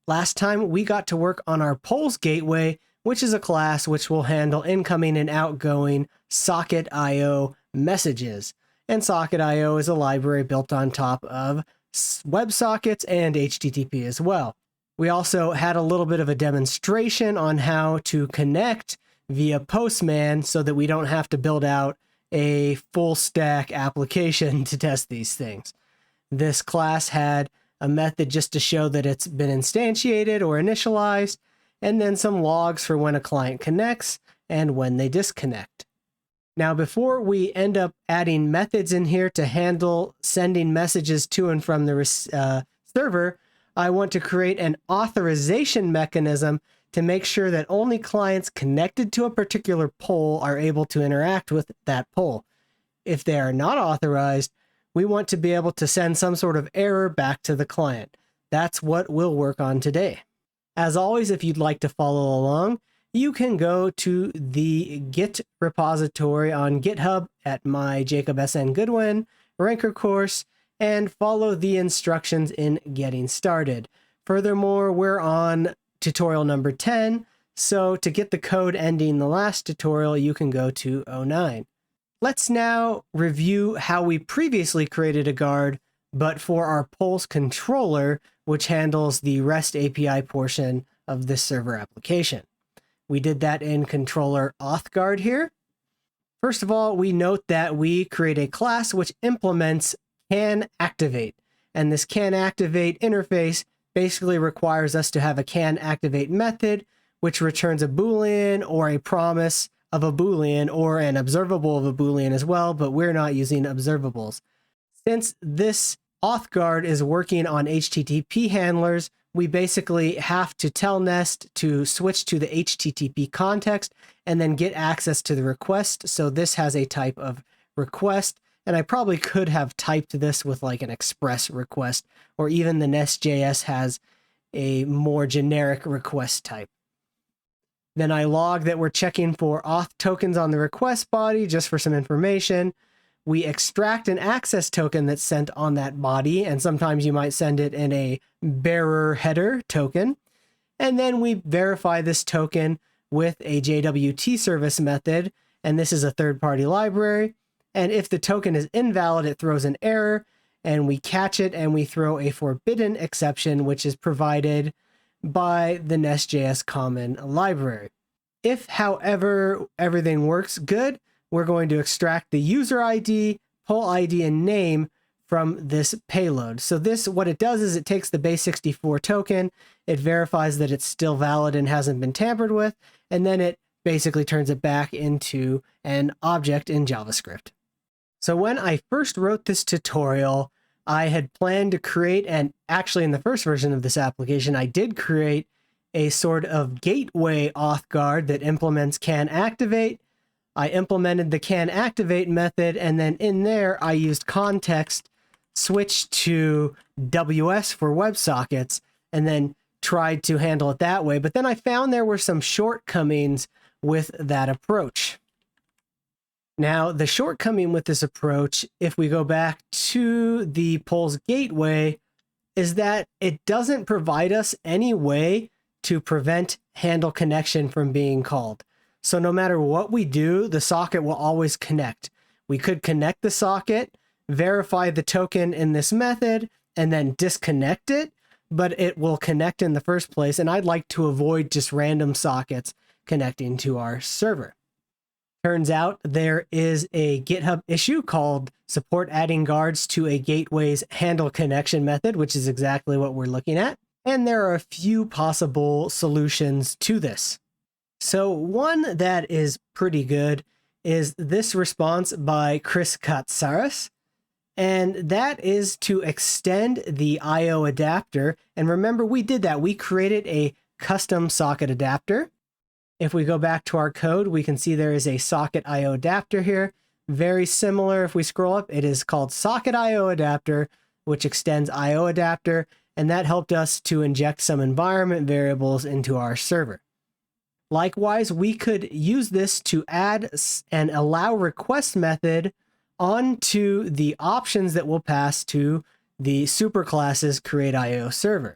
Last time we got to work on our polls gateway, which is a class which will handle incoming and outgoing socket IO messages. And socket IO is a library built on top of WebSockets and HTTP as well. We also had a little bit of a demonstration on how to connect via Postman so that we don't have to build out a full stack application to test these things. This class had a method just to show that it's been instantiated or initialized, and then some logs for when a client connects and when they disconnect. Now, before we end up adding methods in here to handle sending messages to and from the server, I want to create an authorization mechanism to make sure that only clients connected to a particular poll are able to interact with that poll. If they are not authorized, we want to be able to send some sort of error back to the client. That's what we'll work on today. As always, if you'd like to follow along, you can go to the Git repository on GitHub at my Jacob S.N. Goodwin Ranker course and follow the instructions in getting started. Furthermore, we're on tutorial number 10, so to get the code ending the last tutorial, you can go to 09. Let's now review how we previously created a guard, but for our polls controller, which handles the REST API portion of this server application. We did that in controller auth guard here. First of all, we note that we create a class which implements can activate, and this can activate interface basically requires us to have a can activate method, which returns a Boolean or a promise of a Boolean or an observable of a Boolean as well, but we're not using observables. Since this auth guard is working on HTTP handlers, we basically have to tell Nest to switch to the HTTP context and then get access to the request. So this has a type of request, and I probably could have typed this with like an express request, or even the NestJS has a more generic request type. Then I log that we're checking for auth tokens on the request body just for some information. We extract an access token that's sent on that body, and sometimes you might send it in a bearer header token. And then we verify this token with a JWT service method, and this is a third-party library. And if the token is invalid, it throws an error, and we catch it and we throw a forbidden exception, which is provided by the NestJS common library. If, however, everything works good, we're going to extract the user ID, poll ID, and name from this payload. So this, what it does is it takes the base64 token, it verifies that it's still valid and hasn't been tampered with, and then it basically turns it back into an object in JavaScript. So when I first wrote this tutorial, I had planned to create, and actually in the first version of this application, I did create a sort of gateway auth guard that implements can activate. I implemented the can activate method, and then in there, I used context, switched to WS for WebSockets, and then tried to handle it that way. But then I found there were some shortcomings with that approach. Now, the shortcoming with this approach, if we go back to the polls gateway, is that it doesn't provide us any way to prevent handle connection from being called. So no matter what we do, the socket will always connect. We could connect the socket, verify the token in this method, and then disconnect it, but it will connect in the first place. And I'd like to avoid just random sockets connecting to our server. Turns out there is a GitHub issue called support adding guards to a gateway's handle connection method, which is exactly what we're looking at. And there are a few possible solutions to this. So one that is pretty good is this response by Chris Katsaris, and that is to extend the IOAdapter. And remember, we did that. We created a custom socket adapter. If we go back to our code, we can see there is a socket IOAdapter here. Very similar. If we scroll up, it is called socket IOAdapter, which extends IOAdapter, and that helped us to inject some environment variables into our server. Likewise, we could use this to add an allow request method onto the options that we'll pass to the superclasses create IO server.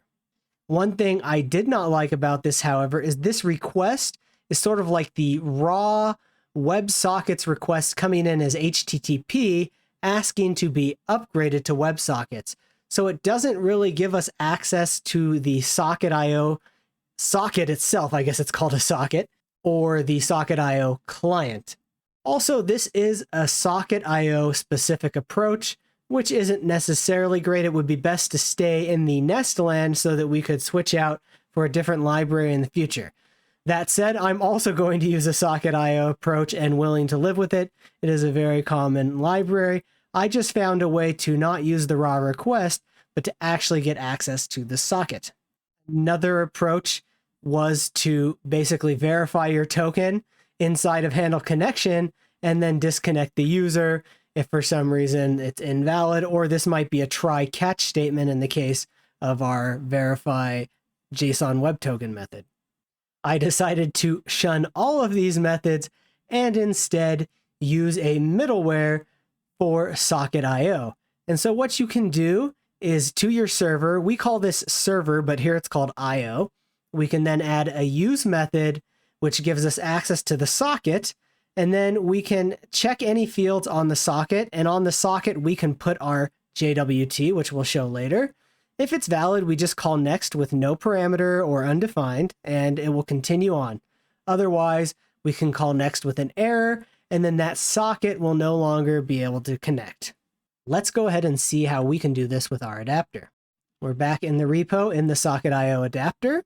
One thing I did not like about this, however, is this request is sort of like the raw WebSockets request coming in as HTTP, asking to be upgraded to WebSockets. So it doesn't really give us access to the Socket.io socket itself, I guess it's called a socket, or the Socket.io client. Also, this is a Socket.io specific approach, which isn't necessarily great. It would be best to stay in the Nest land so that we could switch out for a different library in the future. That said, I'm also going to use a Socket.io approach and willing to live with it. It is a very common library. I just found a way to not use the raw request, but to actually get access to the socket. Another approach was to basically verify your token inside of handle connection and then disconnect the user if for some reason it's invalid, or this might be a try catch statement in the case of our verify JSON Web Token method. I decided to shun all of these methods and instead use a middleware for Socket.io. And so what you can do is to your server, we call this server, but here it's called IO. We can then add a use method, which gives us access to the socket. And then we can check any fields on the socket. And on the socket, we can put our JWT, which we'll show later. If it's valid, we just call next with no parameter or undefined, and it will continue on. Otherwise, we can call next with an error, and then that socket will no longer be able to connect. Let's go ahead and see how we can do this with our adapter. We're back in the repo in the socket IOAdapter.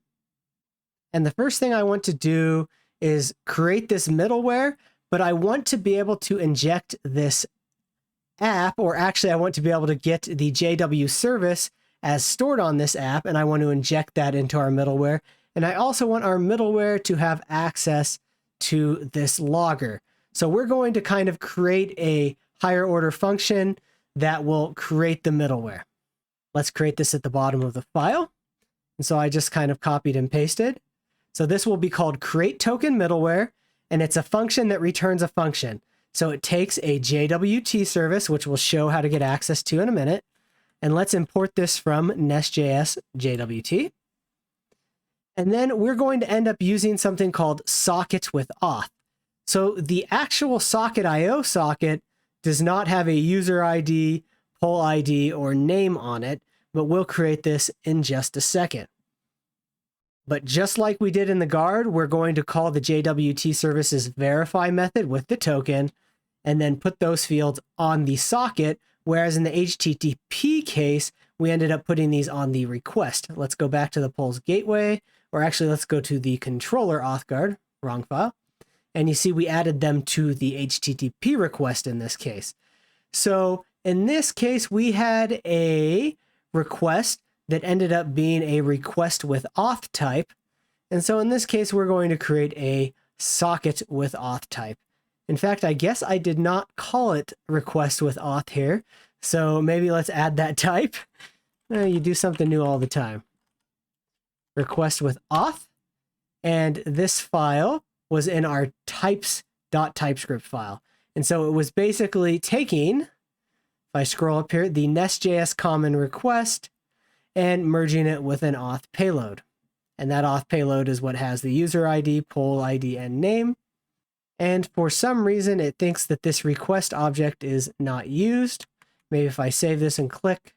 And the first thing I want to do is create this middleware, but I want to be able to inject this app, or actually I want to be able to get the JW service as stored on this app, and I want to inject that into our middleware. And I also want our middleware to have access to this logger. So we're going to kind of create a higher order function that will create the middleware. Let's create this at the bottom of the file. And so I just kind of copied and pasted. So this will be called create token middleware, and it's a function that returns a function. So it takes a JWT service, which we'll show how to get access to in a minute. And let's import this from NestJS JWT. And then we're going to end up using something called socket with auth. So the actual Socket.io socket does not have a user ID, poll ID, or name on it, but we'll create this in just a second. But just like we did in the guard, we're going to call the JWT services verify method with the token, and then put those fields on the socket, whereas in the HTTP case, we ended up putting these on the request. Let's go back to the polls gateway, or actually let's go to the controller auth guard, wrong file. And you see we added them to the HTTP request in this case. So in this case, we had a request that ended up being a request with auth type. And so in this case, we're going to create a socket with auth type. In fact, I guess I did not call it request with auth here. So maybe let's add that type. You do something new all the time. Request with auth. And this file was in our types.typescript file. And so it was basically taking, if I scroll up here, the NestJS common request and merging it with an auth payload. And that auth payload is what has the user ID, poll ID, and name. And for some reason, it thinks that this request object is not used. Maybe if I save this and click,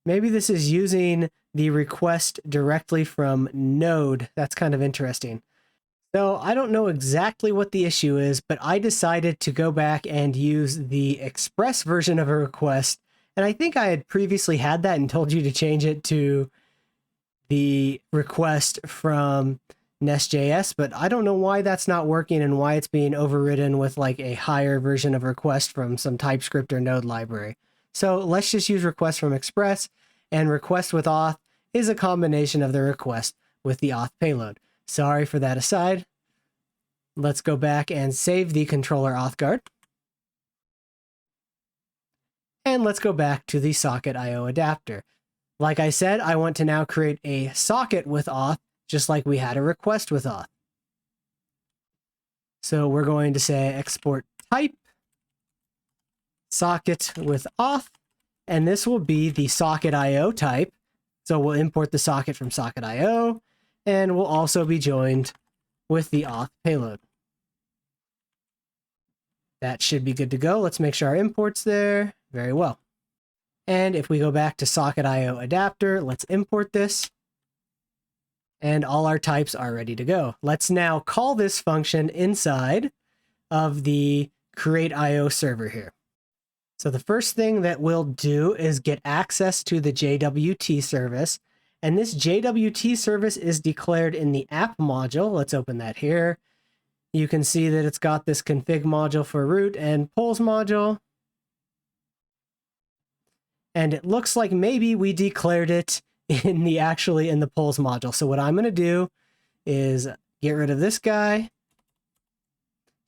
maybe this is using the request directly from Node. That's kind of interesting. So I don't know exactly what the issue is, but I decided to go back and use the Express version of a request. And I think I had previously had that and told you to change it to the request from NestJS, but I don't know why that's not working and why it's being overridden with like a higher version of request from some TypeScript or Node library. So let's just use request from Express, and request with auth is a combination of the request with the auth payload. Sorry for that aside. Let's go back and save the controller auth guard. And let's go back to the socket IOAdapter. Like I said, I want to now create a socket with auth, just like we had a request with auth. So we're going to say export type socket with auth, and this will be the socket IO type So we'll import the socket from socket.io, and we'll also be joined with the auth payload. That should be good to go. Let's make sure our import's there. Very well. And if we go back to socket IOAdapter, let's import this. And all our types are ready to go. Let's now call this function inside of the create.io server here. So the first thing that we'll do is get access to the JWT service. And this JWT service is declared in the app module. Let's open that here. You can see that it's got this config module for root and polls module. And it looks like maybe we declared it in the polls module. So what I'm going to do is get rid of this guy,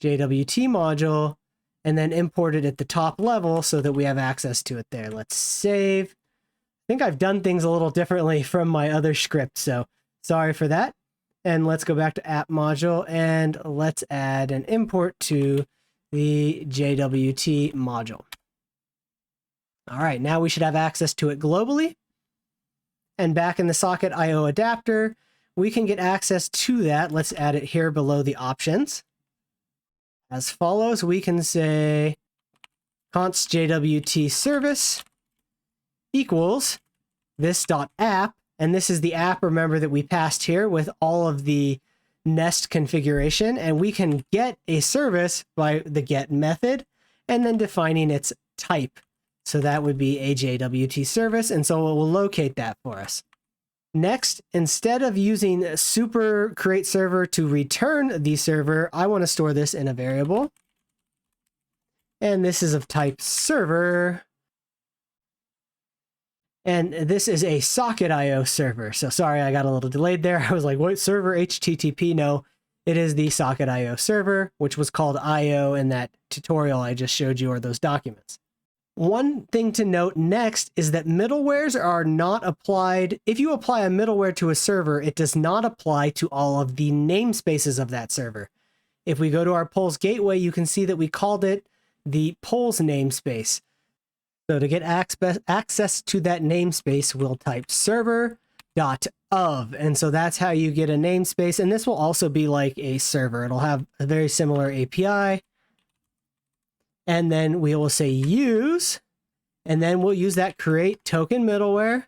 JWT module, and then import it at the top level so that we have access to it there. Let's save. I think I've done things a little differently from my other script, so sorry for that. And let's go back to app module and let's add an import to the JWT module. All right, now we should have access to it globally. And back in the socket IOAdapter, we can get access to that. Let's add it here below the options. As follows, we can say const JWT service equals this.app. And this is the app, remember, that we passed here with all of the Nest configuration. And we can get a service by the get method and then defining its type. So that would be a JWT service. And so it will locate that for us. Next, instead of using super create server to return the server, I want to store this in a variable. And this is of type server. And this is a socket.io server. So sorry, I got a little delayed there. I was like, what server HTTP? No, it is the socket.io server, which was called IO in that tutorial I just showed you, or those documents. One thing to note next is that middlewares are not applied. If you apply a middleware to a server, it does not apply to all of the namespaces of that server. If we go to our polls gateway, you can see that we called it the polls namespace. So to get access to that namespace, we'll type server.of. And so that's how you get a namespace. And this will also be like a server. It'll have a very similar API. And then we will say use, and then we'll use that create token middleware,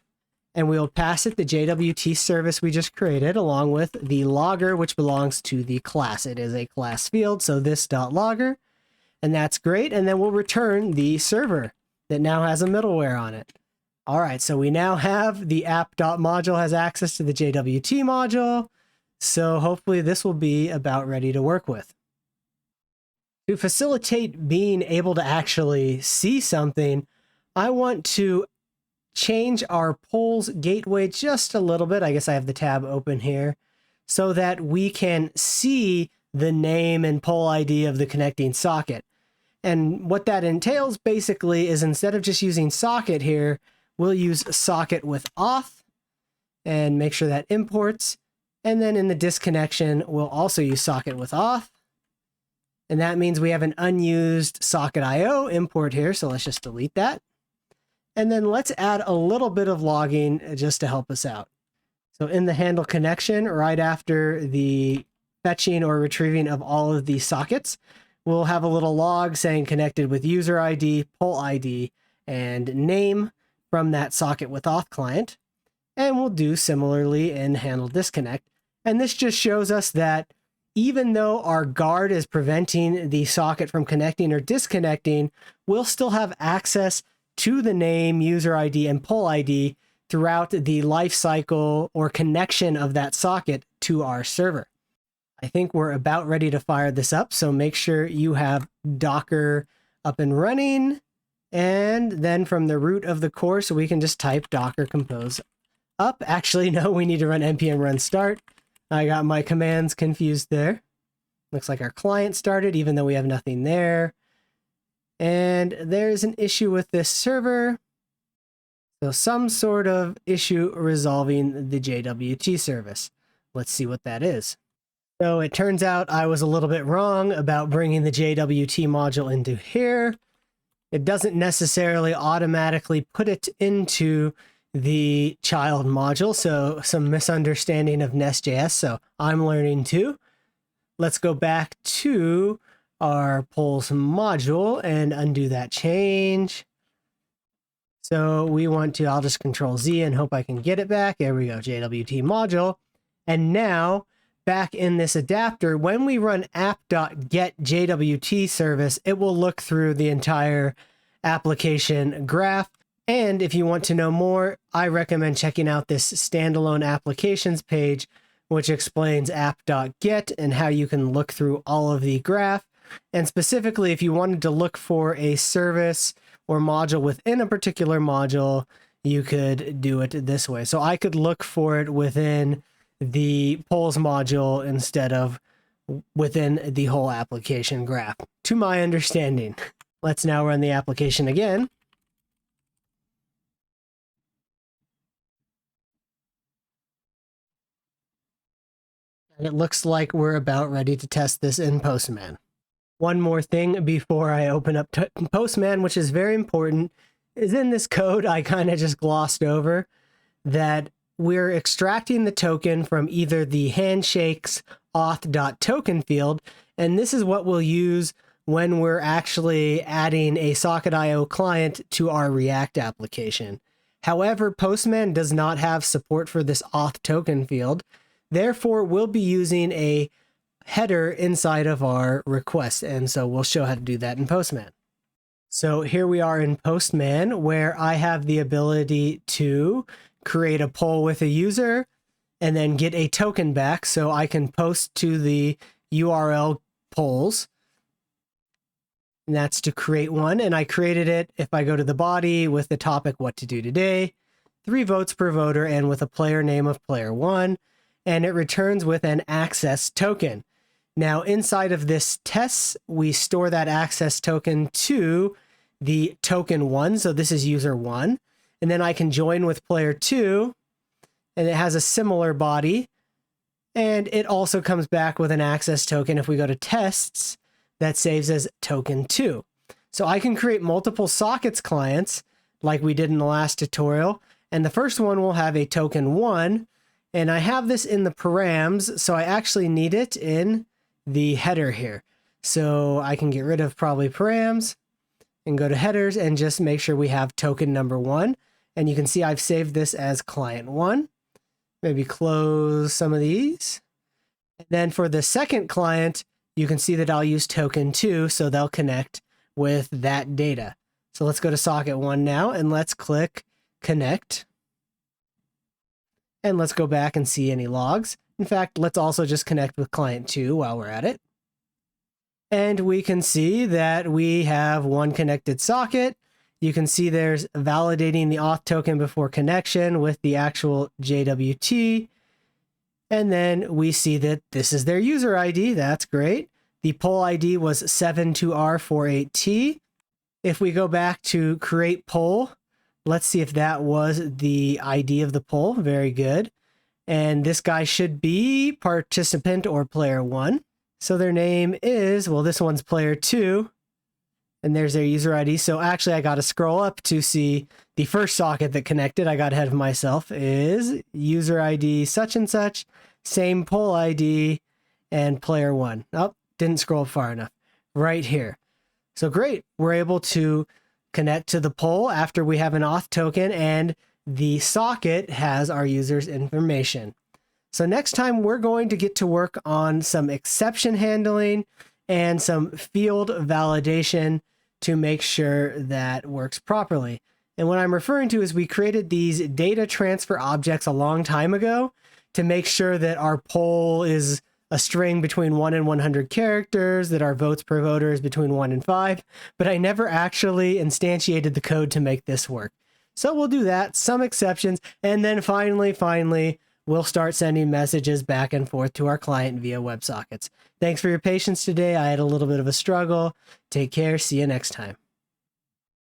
and we'll pass it the JWT service we just created along with the logger, which belongs to the class. It is a class field, so this.logger, and that's great. And then we'll return the server that now has a middleware on it. All right, so we now have the app.module has access to the JWT module. So hopefully this will be about ready to work with. To facilitate being able to actually see something, I want to change our polls gateway just a little bit. I guess I have the tab open here so that we can see the name and poll ID of the connecting socket. And what that entails basically is instead of just using socket here, we'll use socket with auth and make sure that imports. And then in the disconnection, we'll also use socket with auth. And that means we have an unused socket.io import here. So let's just delete that. And then let's add a little bit of logging just to help us out. So in the handle connection, right after the fetching or retrieving of all of these sockets, we'll have a little log saying connected with user ID, poll ID, and name from that socket with auth client. And we'll do similarly in handle disconnect. And this just shows us that even though our guard is preventing the socket from connecting or disconnecting, we'll still have access to the name, user ID, and poll ID throughout the life cycle or connection of that socket to our server. I think we're about ready to fire this up, so make sure you have Docker up and running. And then from the root of the course, we can just type docker compose up. Actually, no, we need to run npm run start. I got my commands confused there. Looks like our client started, even though we have nothing there. And there's an issue with this server. So some sort of issue resolving the JWT service. Let's see what that is. So it turns out I was a little bit wrong about bringing the JWT module into here. It doesn't necessarily automatically put it into the child module. So some misunderstanding of NestJS. So I'm learning too. Let's go back to our polls module and undo that change. So we want to, I'll just Control Z and hope I can get it back. There we go, JWT module. And now back in this adapter, when we run app.getJWT service, it will look through the entire application graph. And if you want to know more, I recommend checking out this standalone applications page, which explains app.get and how you can look through all of the graph. And specifically, if you wanted to look for a service or module within a particular module, you could do it this way. So I could look for it within the polls module instead of within the whole application graph, to my understanding. Let's now run the application again. And it looks like we're about ready to test this in Postman. One more thing before I open up Postman, which is very important, is in this code I kind of just glossed over that we're extracting the token from either the handshakes auth.token field, and this is what we'll use when we're actually adding a Socket.io client to our React application. However, Postman does not have support for this auth token field. Therefore, we'll be using a header inside of our request, and so we'll show how to do that in Postman. So here we are in Postman, where I have the ability to create a poll with a user and then get a token back, so I can post to the URL polls. And that's to create one, and I created it. If I go to the body with the topic what to do today, 3 votes per voter, and with a player name of player 1, and it returns with an access token. Now, inside of this test, we store that access token to the token 1. So this is user 1. And then I can join with player 2. And it has a similar body. And it also comes back with an access token. If we go to tests, that saves as token 2. So I can create multiple sockets clients like we did in the last tutorial. And the first one will have a token 1. And I have this in the params, so I actually need it in the header here. So I can get rid of probably params and go to headers and just make sure we have token number 1. And you can see I've saved this as client 1. Maybe close some of these. And then for the second client, you can see that I'll use token 2, so they'll connect with that data. So let's go to socket 1 now, and let's click connect. And let's go back and see any logs. In fact, let's also just connect with client 2 while we're at it. And we can see that we have one connected socket. You can see there's validating the auth token before connection with the actual JWT. And then we see that this is their user ID. That's great. The poll ID was 72R48T. If we go back to create poll, let's see if that was the ID of the poll. Very good. And this guy should be participant or player 1. So their name is, well, this one's player 2. And there's their user ID. So actually, I got to scroll up to see the first socket that connected. I got ahead of myself, is user ID such and such, same poll ID, and player 1. Oh, didn't scroll far enough. Right here. So great. We're able to connect to the poll after we have an auth token, and the socket has our user's information. So next time we're going to get to work on some exception handling and some field validation to make sure that works properly. And what I'm referring to is we created these data transfer objects a long time ago to make sure that our poll is a string between 1 and 100 characters, that our votes per voter is between 1 and 5, but I never actually instantiated the code to make this work. So we'll do that, some exceptions, and then finally, we'll start sending messages back and forth to our client via WebSockets. Thanks for your patience today. I had a little bit of a struggle. Take care. See you next time.